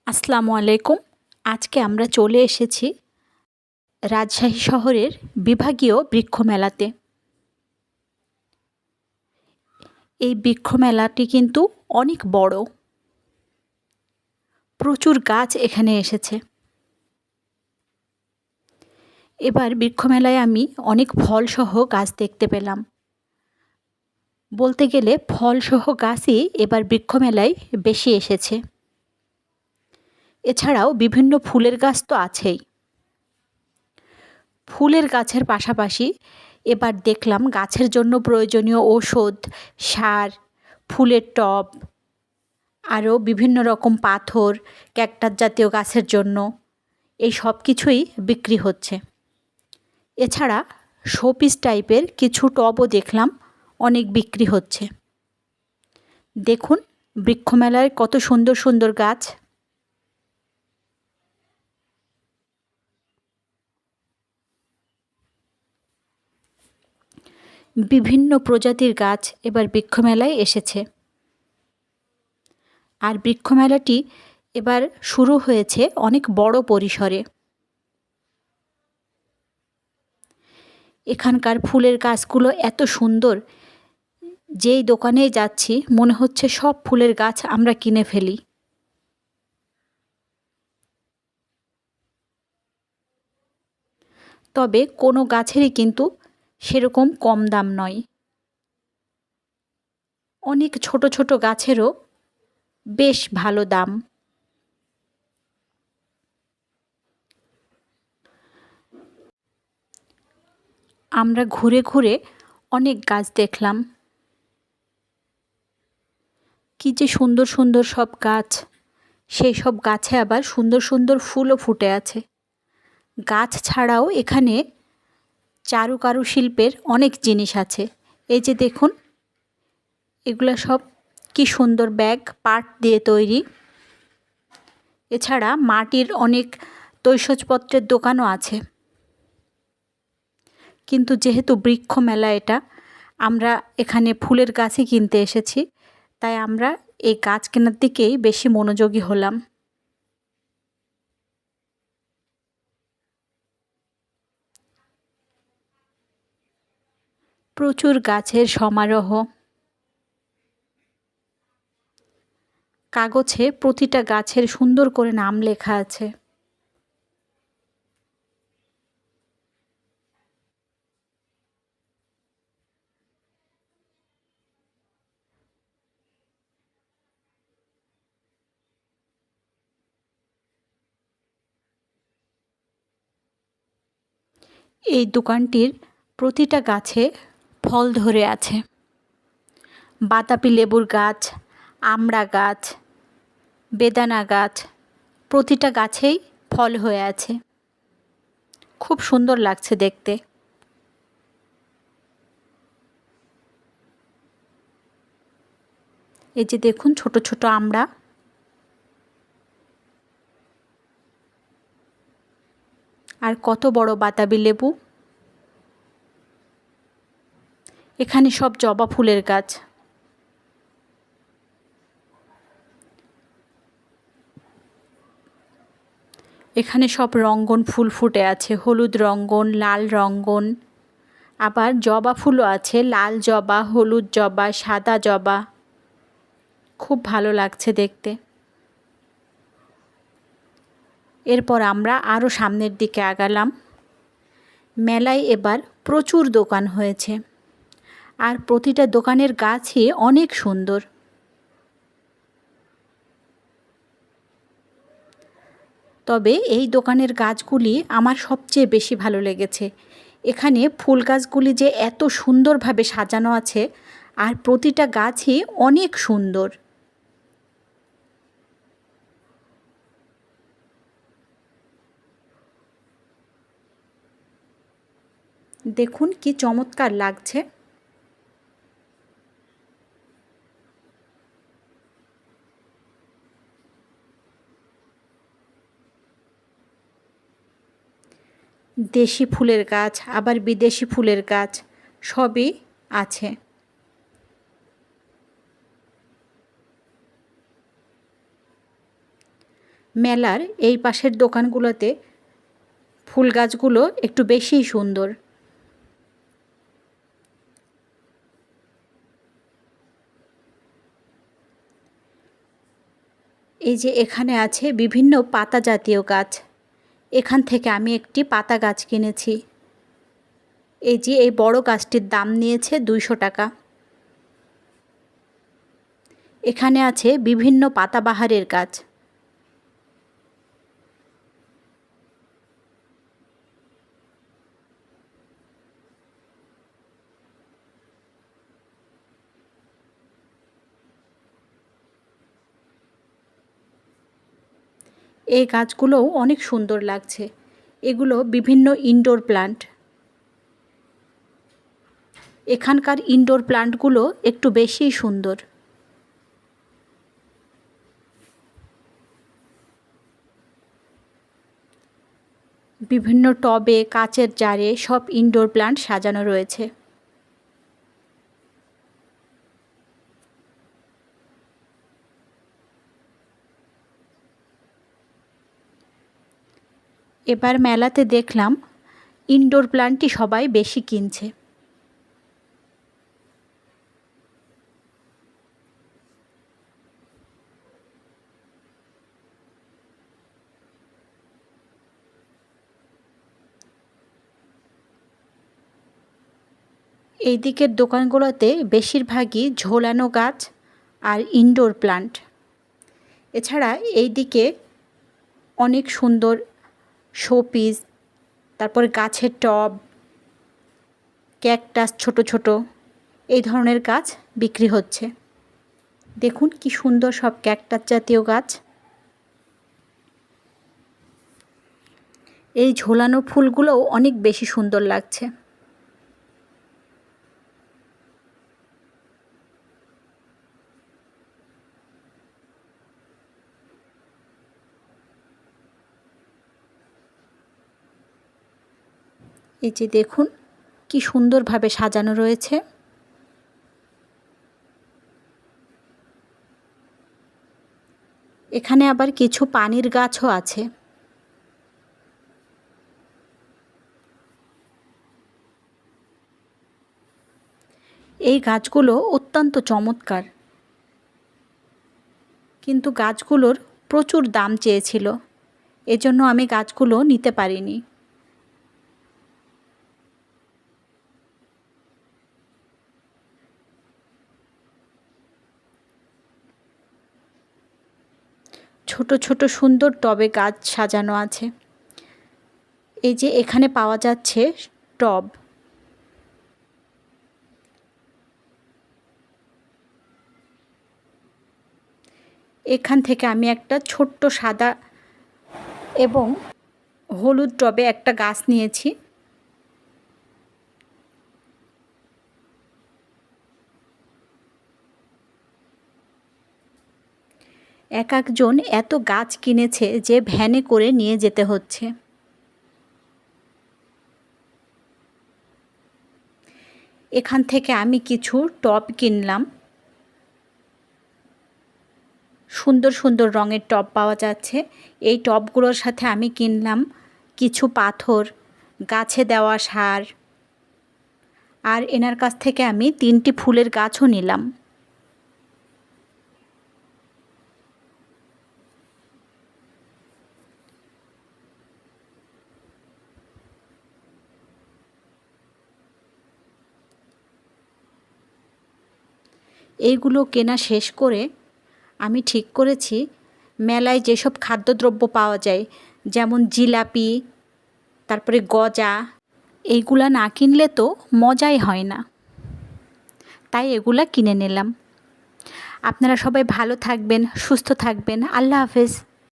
আসসালামু আলাইকুম। আজকে আমরা চলে এসেছি রাজশাহী শহরের বিভাগীয় বৃক্ষ মেলাতে। এই বৃক্ষ মেলাটি কিন্তু অনেক বড়। প্রচুর গাছ এখানে এসেছে। এবার বৃক্ষ মেলায় আমি অনেক ফলসহ গাছ দেখতে পেলাম। বলতে গেলে ফলসহ গাছই এবার বৃক্ষ মেলায় বেশি এসেছে। এছাড়াও বিভিন্ন ফুলের গাছ তো আছেই। ফুলের গাছের পাশাপাশি এবার দেখলাম গাছের জন্য প্রয়োজনীয় ঔষধ, সার, ফুলের টব, আরও বিভিন্ন রকম পাথর, ক্যাকটাস জাতীয় গাছের জন্য এই সব কিছুই বিক্রি হচ্ছে। এছাড়া শোপিস টাইপের কিছু টবও দেখলাম অনেক বিক্রি হচ্ছে। দেখুন বৃক্ষমেলায় কত সুন্দর সুন্দর গাছ। বিভিন্ন প্রজাতির গাছ এবার বৃক্ষমেলায় এসেছে। আর বৃক্ষমেলাটি এবার শুরু হয়েছে অনেক বড় পরিসরে। এখানকার ফুলের গাছগুলো এত সুন্দর, যেই দোকানেই যাচ্ছি মনে হচ্ছে সব ফুলের গাছ আমরা কিনে ফেলি। তবে কোনো গাছেরই কিন্তু সেরকম কম দাম নয়। অনেক ছোট ছোট গাছেরও বেশ ভালো দাম। আমরা ঘুরে ঘুরে অনেক গাছ দেখলাম। কি যে সুন্দর সুন্দর সব গাছ! সেই সব গাছে আবার সুন্দর সুন্দর ফুলও ফুটে আছে। গাছ ছাড়াও এখানে কারুশিল্পের অনেক জিনিস আছে। এই যে দেখুন, এগুলা সব কি সুন্দর ব্যাগ, পাট দিয়ে তৈরি। এছাড়া মাটির অনেক তৈজসপত্রের দোকানও আছে। কিন্তু যেহেতু বৃক্ষ মেলা এটা, আমরা এখানে ফুলের গাছই কিনতে এসেছি, তাই আমরা এই গাছ কেনার দিকেই বেশি মনোযোগী হলাম। প্রচুর গাছের সমারোহ। কাগজে প্রতিটা গাছের সুন্দর করে নাম লেখা আছে। এই দোকানটির প্রতিটা গাছে ফল ধরে আছে। বাতাবি লেবুর গাছ, আমড়া গাছ, বেদানা গাছ, প্রতিটা গাছেই ফল হয়ে আছে। খুব সুন্দর লাগছে দেখতে। এই যে দেখুন ছোট ছোট আমড়া। আর কত বড় বাতাবি লেবু। এখানে সব জবা ফুলের গাছ। এখানে সব রঙ্গন ফুল ফুটে আছে, হলুদ রঙ্গন, লাল রঙ্গন, আবার জবা ফুলও আছে, লাল জবা, হলুদ জবা, সাদা জবা। খুব ভালো লাগছে দেখতে। এরপর আমরা আরও সামনের দিকে আগালাম। মেলায় এবার প্রচুর দোকান হয়েছে, আর প্রতিটা দোকানের গাছই অনেক সুন্দর। তবে এই দোকানের গাছগুলি আমার সবচেয়ে বেশি ভালো লেগেছে। এখানে ফুল গাছগুলি যে এত সুন্দরভাবে সাজানো আছে, আর প্রতিটা গাছই অনেক সুন্দর। দেখুন কি চমৎকার লাগছে। দেশি ফুলের গাছ, আবার বিদেশি ফুলের গাছ সবই আছে। মেলার এই পাশের দোকানগুলোতে ফুল গাছগুলো একটু বেশিই সুন্দর। এই যে এখানে আছে বিভিন্ন পাতা জাতীয় গাছ। এখান থেকে আমি একটি পাতা গাছ কিনেছি। এই যে এই বড় গাছটির দাম নিয়েছে 200 টাকা। এখানে আছে বিভিন্ন পাতাবাহারের গাছ। এই গাছগুলোও অনেক সুন্দর লাগছে। এগুলো বিভিন্ন ইনডোর প্লান্ট। এখানকার ইনডোর প্লান্টগুলো একটু বেশিই সুন্দর। বিভিন্ন টবে, কাচের জারে সব ইনডোর প্লান্ট সাজানো রয়েছে। এবার মেলাতে দেখলাম ইনডোর প্লান্টই সবাই বেশি কিনছে। এই দিকের দোকানগুলোতে বেশিরভাগই ঝোলানো গাছ আর ইনডোর প্লান্ট। এছাড়া এই দিকে অনেক সুন্দর শোপিস, তারপর গাছের টব, ক্যাকটাস ছোট ছোট এই ধরনের গাছ বিক্রি হচ্ছে। দেখুন কি সুন্দর সব ক্যাকটাস জাতীয় গাছ। এই ঝোলানো ফুলগুলোও অনেক বেশি সুন্দর লাগছে। এই যে দেখুন কি সুন্দরভাবে সাজানো রয়েছে। এখানে আবার কিছু পানির গাছও আছে। এই গাছগুলো অত্যন্ত চমৎকার, কিন্তু গাছগুলোর প্রচুর দাম চেয়েছিল, এজন্য আমি গাছগুলো নিতে পারিনি। ছোট ছোট সুন্দর টবে গাছ সাজানো আছে। এই যে এখানে পাওয়া যাচ্ছে টব। এখান থেকে আমি একটা ছোট্ট সাদা এবং হলুদ টবে একটা গাছ নিয়েছি। এক একজন এত গাছ কিনেছে যে ভ্যানে করে নিয়ে যেতে হচ্ছে। এখান থেকে আমি কিছু টব কিনলাম। সুন্দর সুন্দর রঙের টব পাওয়া যাচ্ছে। এই টবগুলোর সাথে আমি কিনলাম কিছু পাথর, গাছে দেওয়া সার, আর এনার কাছ থেকে আমি 3টি ফুলের গাছও নিলাম। এইগুলো কেনা শেষ করে আমি ঠিক করেছি মেলায় যেসব খাদ্যদ্রব্য পাওয়া যায়, যেমন জিলাপি, তারপরে গজা, এইগুলা না কিনলে তো মজাই হয় না, তাই এগুলা কিনে নিলাম। আপনারা সবাই ভালো থাকবেন, সুস্থ থাকবেন। আল্লাহ হাফেজ।